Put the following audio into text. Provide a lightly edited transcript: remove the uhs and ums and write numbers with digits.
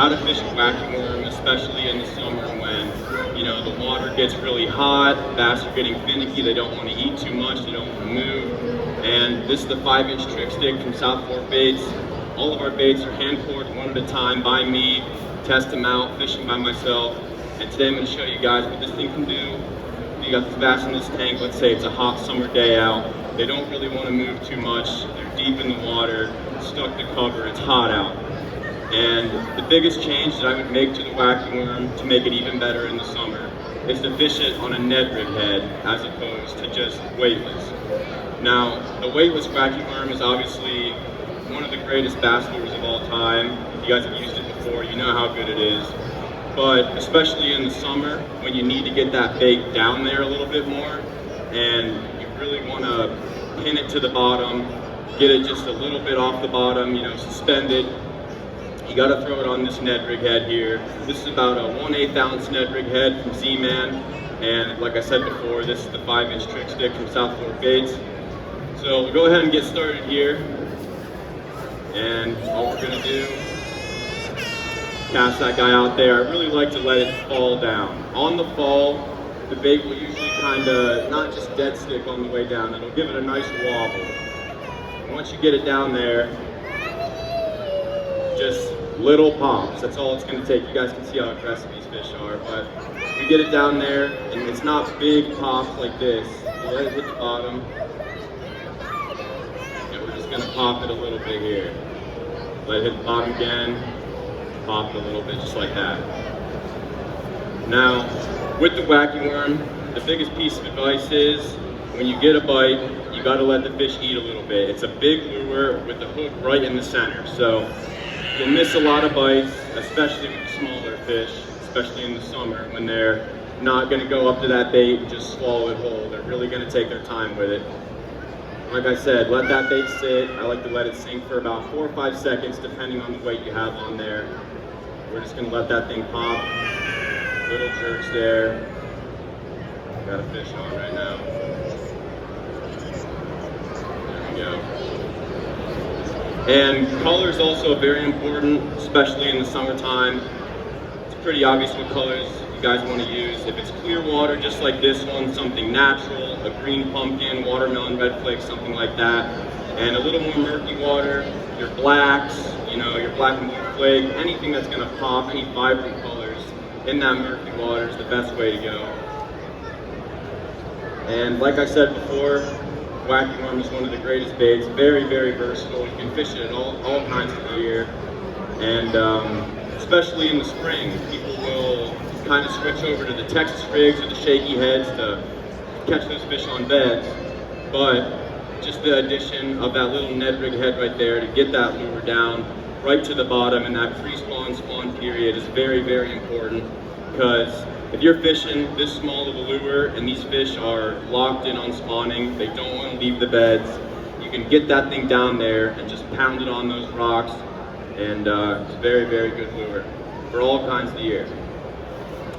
how to fish a wacky worm, especially in the summer when, you know, the water gets really hot, bass are getting finicky, they don't want to eat too much, they don't want to move. And this is the 5-inch trick stick from South Fork Baits. All of our baits are hand poured one at a time by me, test them out, fishing by myself. And today I'm going to show you guys what this thing can do. You got the bass in this tank, let's say it's a hot summer day out. They don't really want to move too much. They're deep in the water, stuck to cover, it's hot out. And the biggest change that I would make to the wacky worm to make it even better in the summer is to fish it on a Ned rig head as opposed to just weightless. Now, the weightless wacky worm is obviously one of the greatest bass lures of all time. If you guys have used it before, you know how good it is. But especially in the summer, when you need to get that bait down there a little bit more, and you really want to pin it to the bottom, get it just a little bit off the bottom, you know, suspend it. You got to throw it on this Ned rig head here. This is about a 1/8 ounce Ned rig head from Z-Man, and like I said before, this is the 5-inch trick stick from South Fork Baits. So we'll go ahead and get started here, and all we're gonna do, cast that guy out there. I really like to let it fall down. On the fall, the bait will usually kind of not just dead stick on the way down, it'll give it a nice wobble. And once you get it down there, just little pops, that's all it's going to take. You guys can see how aggressive these fish are, but you get it down there and it's not big pops like this. You let it hit the bottom, and we're just going to pop it a little bit here. Let it hit the bottom again, pop it a little bit just like that. Now, with the wacky worm, the biggest piece of advice is when you get a bite, you got to let the fish eat a little bit. It's a big lure with the hook right in the center, so you'll miss a lot of bites, especially with the smaller fish, especially in the summer when they're not going to go up to that bait and just swallow it whole. They're really going to take their time with it. Like I said, let that bait sit. I like to let it sink for about 4 or 5 seconds, depending on the weight you have on there. We're just going to let that thing pop. Little jerks there. Got a fish on right now. There we go. And color is also very important, especially in the summertime. It's pretty obvious what colors you guys want to use. If it's clear water, just like this one, something natural, a green pumpkin, watermelon red flake, something like that. And a little more murky water, your blacks, you know, your black and blue flake, anything that's going to pop, any vibrant colors in that murky water is the best way to go. And like I said before, wacky worm is one of the greatest baits, very, very versatile. You can fish it at all kinds of the year. And especially in the spring, people will kind of switch over to the Texas rigs or the shaky heads to catch those fish on beds. But just the addition of that little Ned rig head right there to get that lure down right to the bottom in that pre-spawn spawn period is very, very important, because if you're fishing this small of a lure and these fish are locked in on spawning, they don't want to leave the beds, you can get that thing down there and just pound it on those rocks, and it's a very, very good lure for all kinds of the year.